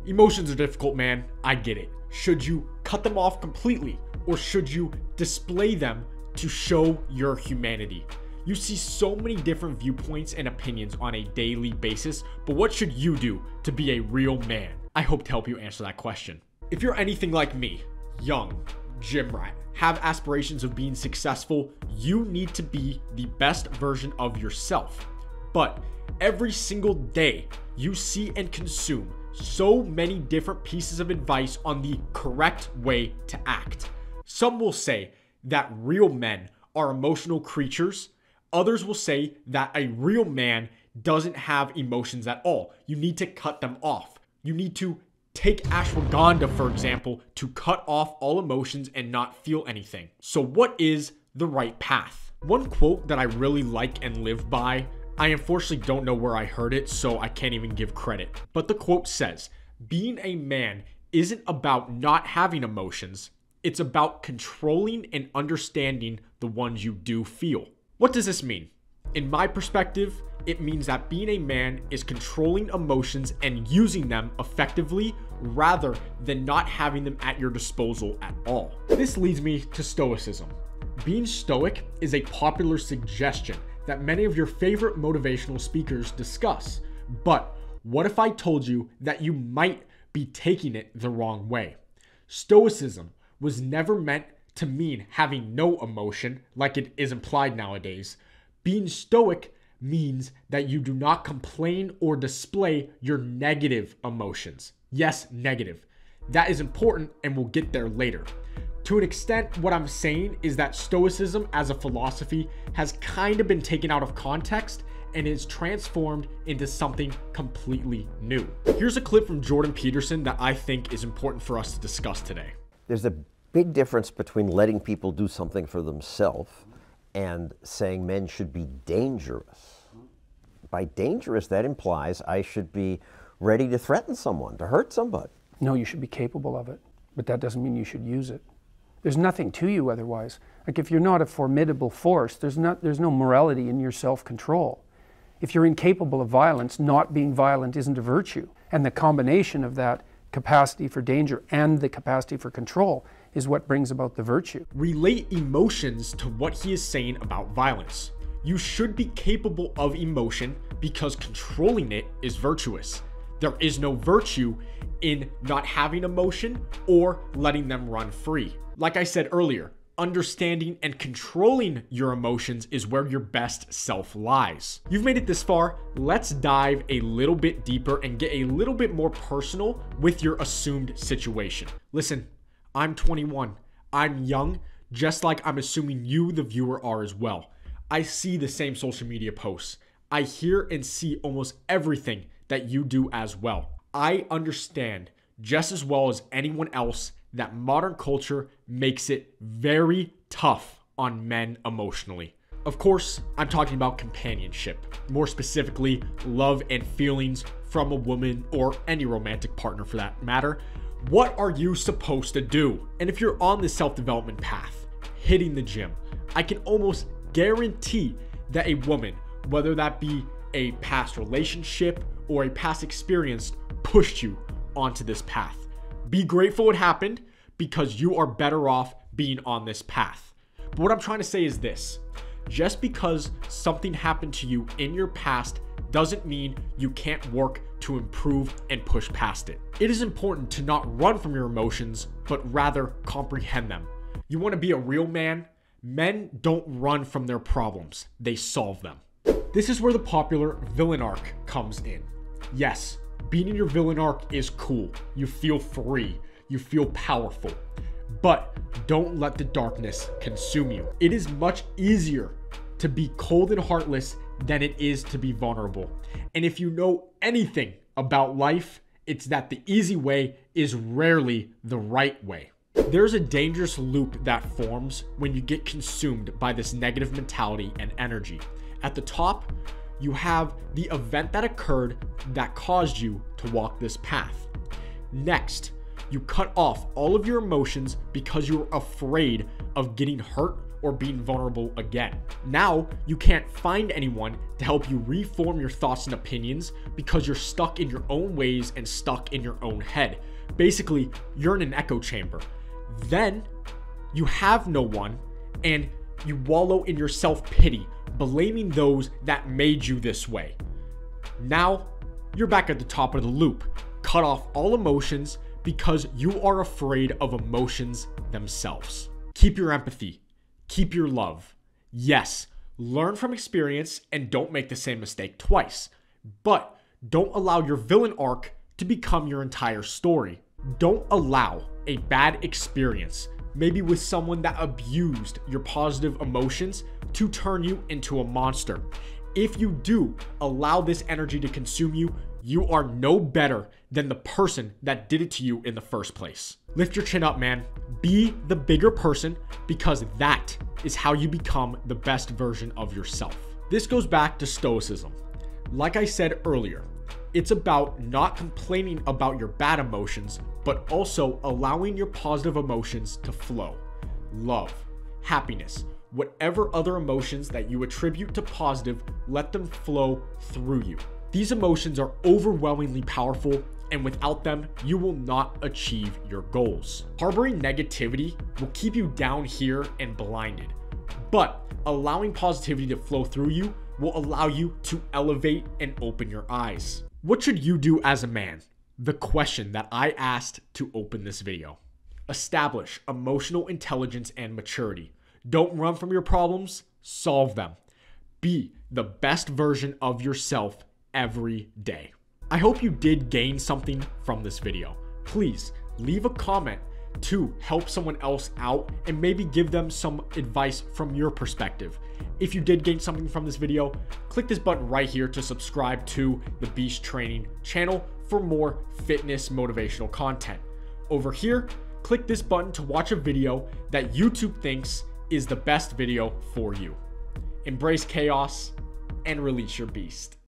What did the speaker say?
Emotions are difficult, man. I get it. Should you cut them off completely, or should you display them to show your humanity? You see so many different viewpoints and opinions on a daily basis, but what should you do to be a real man? I hope to help you answer that question. If you're anything like me, young, gym rat, have aspirations of being successful, you need to be the best version of yourself. But every single day, you see and consume so many different pieces of advice on the correct way to act. Some will say that real men are emotional creatures. Others will say that a real man doesn't have emotions at all. You need to cut them off. You need to take ashwagandha, for example, to cut off all emotions and not feel anything. So what is the right path? One quote that I really like and live by, I unfortunately don't know where I heard it, so I can't even give credit. But the quote says, being a man isn't about not having emotions. It's about controlling and understanding the ones you do feel. What does this mean? In my perspective, it means that being a man is controlling emotions and using them effectively rather than not having them at your disposal at all. This leads me to stoicism. Being stoic is a popular suggestion that many of your favorite motivational speakers discuss. But what if I told you that you might be taking it the wrong way? Stoicism was never meant to mean having no emotion like it is implied nowadays. Being stoic means that you do not complain or display your negative emotions. Yes, negative. That is important and we'll get there later. To an extent, what I'm saying is that stoicism as a philosophy has kind of been taken out of context and is transformed into something completely new. Here's a clip from Jordan Peterson that I think is important for us to discuss today. There's a big difference between letting people do something for themselves and saying men should be dangerous. By dangerous, that implies I should be ready to threaten someone, to hurt somebody. No, you should be capable of it, but that doesn't mean you should use it. There's nothing to you otherwise. Like if you're not a formidable force, there's no morality in your self-control. If you're incapable of violence, not being violent isn't a virtue. And the combination of that capacity for danger and the capacity for control is what brings about the virtue. Relate emotions to what he is saying about violence. You should be capable of emotion because controlling it is virtuous. There is no virtue in not having emotion or letting them run free. Like I said earlier, understanding and controlling your emotions is where your best self lies. You've made it this far. Let's dive a little bit deeper and get a little bit more personal with your assumed situation. Listen, I'm 21. I'm young, just like I'm assuming you, the viewer, are as well. I see the same social media posts. I hear and see almost everything that you do as well. I understand just as well as anyone else that modern culture makes it very tough on men emotionally. Of course, I'm talking about companionship, more specifically, love and feelings from a woman or any romantic partner for that matter. What are you supposed to do? And if you're on the self-development path, hitting the gym, I can almost guarantee that a woman, whether that be a past relationship or a past experience, pushed you onto this path. Be grateful it happened because you are better off being on this path. But what I'm trying to say is this: just because something happened to you in your past doesn't mean you can't work to improve and push past it. It is important to not run from your emotions, but rather comprehend them. You want to be a real man? Men don't run from their problems, they solve them. This is where the popular villain arc comes in. Yes, being in your villain arc is cool. You feel free, you feel powerful, but don't let the darkness consume you. It is much easier to be cold and heartless than it is to be vulnerable. And if you know anything about life, it's that the easy way is rarely the right way. There's a dangerous loop that forms when you get consumed by this negative mentality and energy. At the top, you have the event that occurred that caused you to walk this path. Next, you cut off all of your emotions because you're afraid of getting hurt or being vulnerable again. Now, you can't find anyone to help you reform your thoughts and opinions because you're stuck in your own ways and stuck in your own head. Basically, you're in an echo chamber. Then, you have no one, and you wallow in your self-pity, blaming those that made you this way. Now, you're back at the top of the loop, cut off all emotions because you are afraid of emotions themselves. Keep your empathy, keep your love. Yes, learn from experience and don't make the same mistake twice, but don't allow your villain arc to become your entire story. Don't allow a bad experience, maybe with someone that abused your positive emotions, to turn you into a monster. If you do allow this energy to consume you, you are no better than the person that did it to you in the first place. Lift your chin up, man. Be the bigger person, because that is how you become the best version of yourself. This goes back to Stoicism. Like I said earlier, it's about not complaining about your bad emotions, but also allowing your positive emotions to flow. Love, happiness, whatever other emotions that you attribute to positive, let them flow through you. These emotions are overwhelmingly powerful, and without them, you will not achieve your goals. Harboring negativity will keep you down here and blinded, but allowing positivity to flow through you will allow you to elevate and open your eyes. What should you do as a man? The question that I asked to open this video. Establish emotional intelligence and maturity. Don't run from your problems, solve them. Be the best version of yourself every day. I hope you did gain something from this video. Please leave a comment to help someone else out and maybe give them some advice from your perspective. If you did gain something from this video, click this button right here to subscribe to the Beast Training channel for more fitness motivational content. Over here, click this button to watch a video that YouTube thinks is the best video for you. Embrace chaos and release your beast.